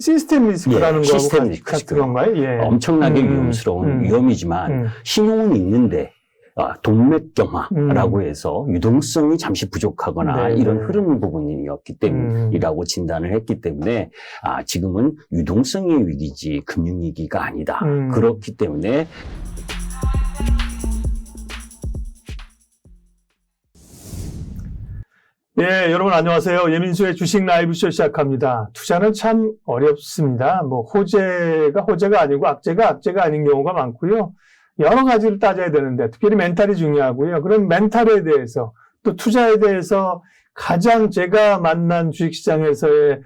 시스템 리스크라는 거하고 시스템 리스크. 같은 건가요? 예. 엄청나게 위험스러운 위험이지만 신용은 있는데 동맥경화라고 해서 유동성이 잠시 부족하거나 네, 이런 네. 흐름 부분이었기 때문이라고 진단을 했기 때문에 지금은 유동성의 위기지 금융위기가 아니다. 그렇기 때문에 예, 여러분 안녕하세요. 예민수의 주식 라이브쇼 시작합니다. 투자는 참 어렵습니다. 뭐 호재가 아니고 악재가 아닌 경우가 많고요. 여러 가지를 따져야 되는데 특별히 멘탈이 중요하고요. 그런 멘탈에 대해서 또 투자에 대해서 가장 제가 만난 주식시장에서의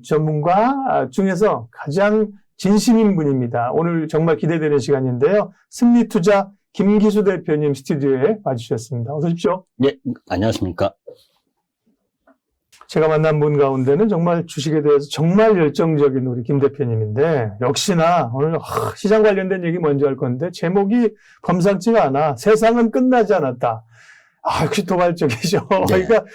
전문가 중에서 가장 진심인 분입니다. 오늘 정말 기대되는 시간인데요. 승리투자 김기수 대표님 스튜디오에 와주셨습니다. 어서 오십시오. 예, 안녕하십니까. 제가 만난 분 가운데는 정말 주식에 대해서 정말 열정적인 우리 김 대표님인데 역시나 오늘 시장 관련된 얘기 먼저 할 건데 제목이 범상치가 않아. 세상은 끝나지 않았다. 역시 도발적이죠. 네. 그러니까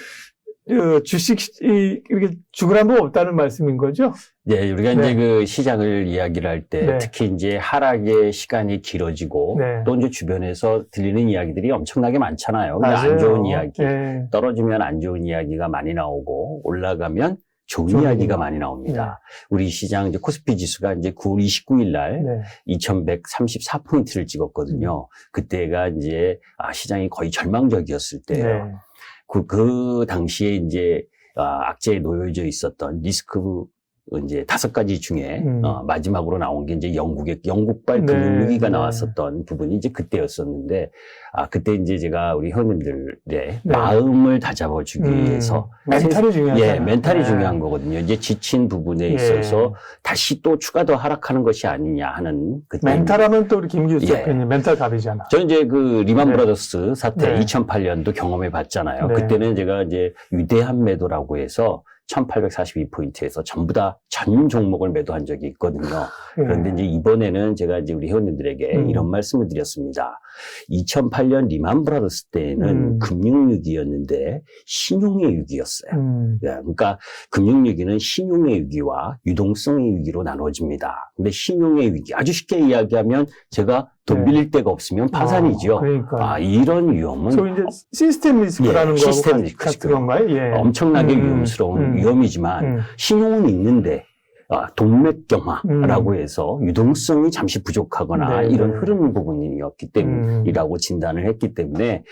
주식이 이렇게 죽으란 법 없다는 말씀인 거죠? 네, 우리가 네. 이제 그 시장을 이야기를 할 때 네. 특히 이제 하락의 시간이 길어지고 네. 또 이제 주변에서 들리는 이야기들이 엄청나게 많잖아요. 근데 맞아요. 안 좋은 이야기, 네. 떨어지면 안 좋은 이야기가 많이 나오고 올라가면 좋은 좋은 이야기가 이야기. 많이 나옵니다. 우리 시장 이제 코스피 지수가 이제 9월 29일 날 네. 2134포인트를 찍었거든요. 그때가 이제 시장이 거의 절망적이었을 때예요. 네. 그 당시에 이제 악재에 놓여져 있었던 리스크 이제 5가지 중에 마지막으로 나온 게 이제 영국발 네, 금융위기가 네. 나왔었던 부분이 이제 그때였었는데 그때 이제 제가 우리 회원님들의 네. 마음을 다잡아주기 위해서 멘탈이 중요하잖아요. 예, 멘탈이 네. 중요한 거거든요. 이제 지친 부분에 예. 있어서 다시 또 추가 더 하락하는 것이 아니냐 하는 그때 멘탈하면 또 우리 김기수 예. 대표님 멘탈 갑이잖아. 저는 이제 그 리만 네. 브라더스 사태 네. 2008년도 경험해 봤잖아요. 네. 그때는 제가 이제 위대한 매도라고 해서 1842포인트에서 전부 다 전 종목을 매도한 적이 있거든요. 그런데 이제 이번에는 제가 이제 우리 회원님들에게 이런 말씀을 드렸습니다. 2008년 리만 브라더스 때에는 금융위기였는데 신용의 위기였어요. 그러니까 금융위기는 신용의 위기와 유동성의 위기로 나눠집니다. 근데 신용의 위기, 아주 쉽게 이야기하면 제가 돈 네. 빌릴 데가 없으면 파산이죠. 그러니까. 이런 위험은 소위 이제 시스템 리스크라는 예, 거하고 시스템 리스크. 같은 건가요? 예. 엄청나게 위험스러운 위험이지만 신용은 있는데 동맥경화라고 해서 유동성이 잠시 부족하거나 네, 이런 네. 흐름 부분이었기 때문이라고 진단을 했기 때문에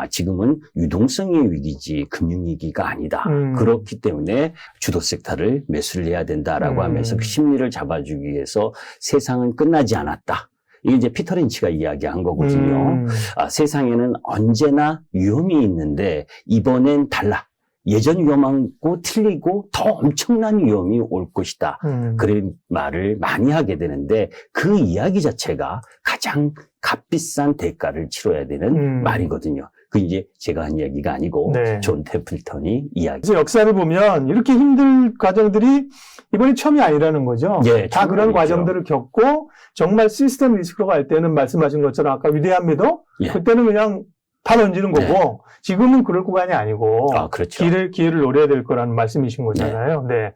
지금은 유동성의 위기지 금융위기가 아니다. 그렇기 때문에 주도 섹터를 매수를 해야 된다라고 하면서 그 심리를 잡아주기 위해서 세상은 끝나지 않았다. 이게 이제 피터 린치가 이야기한 거거든요. 세상에는 언제나 위험이 있는데 이번엔 달라. 예전 위험하고 틀리고 더 엄청난 위험이 올 것이다. 그런 말을 많이 하게 되는데 그 이야기 자체가 가장 값비싼 대가를 치러야 되는 말이거든요. 그 이제 제가 한 이야기가 아니고 네. 존 태플턴이 이야기. 그래서 역사를 보면 이렇게 힘든 과정들이 이번이 처음이 아니라는 거죠. 예, 다 그런 처음이죠. 과정들을 겪고 정말 시스템 리스크로 갈 때는 말씀하신 것처럼 아까 위대한 매도 예. 그때는 그냥 다 던지는 거고 네. 지금은 그럴 구간이 아니고 그렇죠. 기회를 노려야 될 거라는 말씀이신 거잖아요. 네.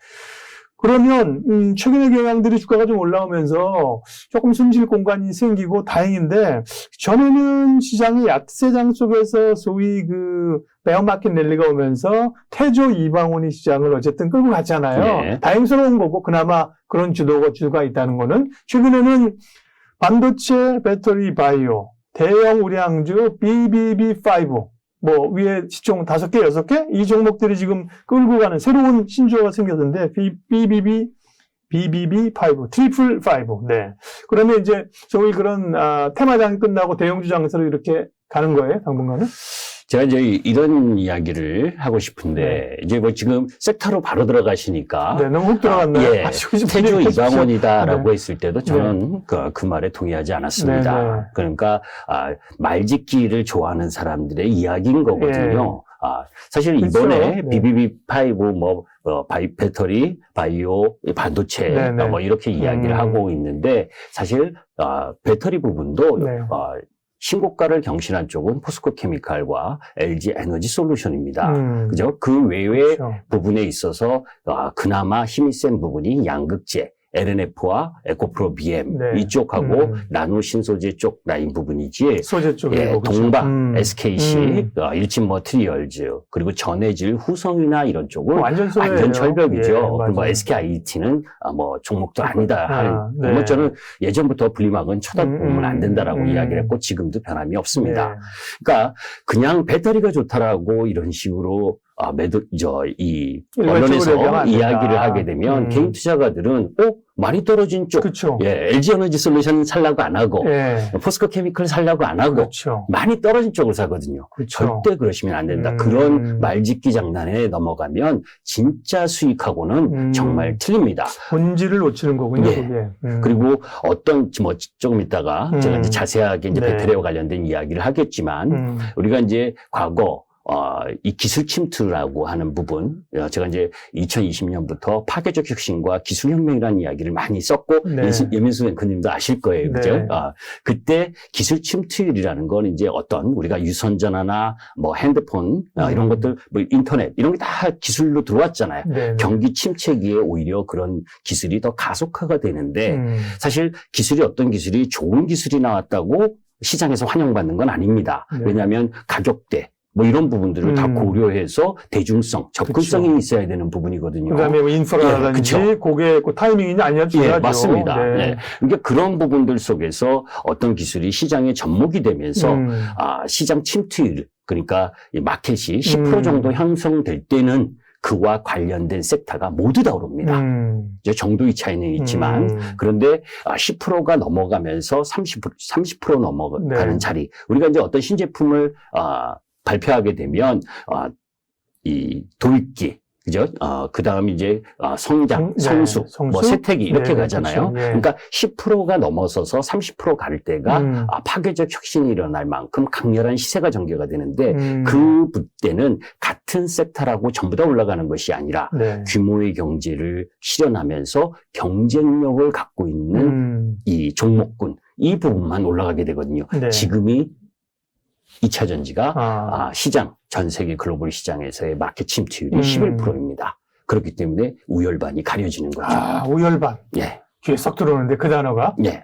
그러면 최근의 경향들이 주가가 좀 올라오면서 조금 숨쉴 공간이 생기고 다행인데 전에는 시장이 약세장 속에서 소위 그 베어마켓 랠리가 오면서 태조 이방원이 시장을 어쨌든 끌고 갔잖아요. 네. 다행스러운 거고 그나마 그런 주가 있다는 거는 최근에는 반도체, 배터리, 바이오, 대형 우량주, BBB5 뭐 위에 시총 5개, 6개 이 종목들이 지금 끌고 가는 새로운 신조어가 생겼는데 BBB5, 트리플 5. 네. 그러면 이제 소위 그런 테마장이 끝나고 대형주 장세로 이렇게 가는 거예요, 당분간은? 제가 이제 이런 이야기를 하고 싶은데 이제 뭐 지금 섹터로 바로 들어가시니까 네, 너무 훅 들어갔네요. 예, 태조 이방원이다라고 했을 때도 저는 그 말에 동의하지 않았습니다. 네, 네. 그러니까 말짓기를 좋아하는 사람들의 이야기인 거거든요. 사실 이번에 그렇죠. BBB5 배터리, 바이오, 반도체 네, 네. 뭐 이렇게 이야기를 하고 있는데 사실 배터리 부분도 네. 신고가를 경신한 쪽은 포스코 케미칼과 LG 에너지 솔루션입니다. 그죠? 그 외의 그렇죠. 부분에 있어서 그나마 힘이 센 부분이 양극재, LNF와 에코프로 BM 네. 이쪽하고 나노 신소재 쪽 라인 부분이지. 소재 쪽이고 예, 그렇죠. 동박, SKC, 일진 머티리얼즈, 그리고 전해질, 후성이나 이런 쪽은 완전 소재예요. 완전 철벽이죠. 예, 그리고 맞아요. SKIT는 뭐 종목도 아니다. 네. 뭐 저는 예전부터 분리막은 쳐다보면 안 된다라고 이야기를 했고 지금도 변함이 없습니다. 네. 그러니까 그냥 배터리가 좋다라고 이런 식으로 이 일괄적으로 얘기하면 언론에서 안 된다. 이야기를 하게 되면 개인 투자가들은 많이 떨어진 쪽, 그렇죠. 예, LG 에너지 솔루션 살라고 안 하고 예. 포스코 케미칼 살라고 안 하고 그렇죠. 많이 떨어진 쪽을 사거든요. 그렇죠. 절대 그러시면 안 된다. 그런 말짓기 장난에 넘어가면 진짜 수익하고는 정말 틀립니다. 본질을 놓치는 거군요. 예. 그게. 그리고 어떤 뭐 조금 있다가 제가 이제 자세하게 이제 네. 배터리와 관련된 이야기를 하겠지만 우리가 이제 과거 이 기술 침투라고 하는 부분, 제가 이제 2020년부터 파괴적 혁신과 기술혁명이라는 이야기를 많이 썼고, 네. 예민수 앵커님도 아실 거예요. 그죠? 네. 그때 기술 침투율이라는 건 이제 어떤 우리가 유선전화나 뭐 핸드폰, 이런 것들, 뭐 인터넷, 이런 게 다 기술로 들어왔잖아요. 네. 경기 침체기에 오히려 그런 기술이 더 가속화가 되는데, 사실 기술이 어떤 기술이 좋은 기술이 나왔다고 시장에서 환영받는 건 아닙니다. 네. 왜냐하면 가격대, 뭐 이런 부분들을 다 고려해서 대중성, 접근성이 그쵸. 있어야 되는 부분이거든요. 그다음에 뭐 인프라라든지 예, 그게 그 타이밍이 아니야 중요하죠. 예, 맞습니다. 네. 네. 그러니까 그런 부분들 속에서 어떤 기술이 시장에 접목이 되면서 시장 침투율, 그러니까 이 마켓이 10% 정도 형성될 때는 그와 관련된 섹터가 모두 다 오릅니다. 이제 정도의 차이는 있지만 그런데 10%가 넘어가면서 30% 넘어가는 네. 자리. 우리가 이제 어떤 신제품을 발표하게 되면 이 도입기, 그죠? 그 다음 이제 성장, 네, 성수, 뭐 세택이 이렇게 네, 가잖아요. 그렇죠. 예. 그러니까 10%가 넘어서서 30% 갈 때가 파괴적 혁신이 일어날 만큼 강렬한 시세가 전개가 되는데 그때는 같은 섹터라고 전부 다 올라가는 것이 아니라 네. 규모의 경제를 실현하면서 경쟁력을 갖고 있는 이 종목군, 이 부분만 올라가게 되거든요. 네. 지금이 2차 전지가 시장, 전 세계 글로벌 시장에서의 마켓 침투율이 11%입니다. 그렇기 때문에 우열반이 가려지는 거죠. 우열반. 예. 귀에 쏙 들어오는데 그 단어가. 예.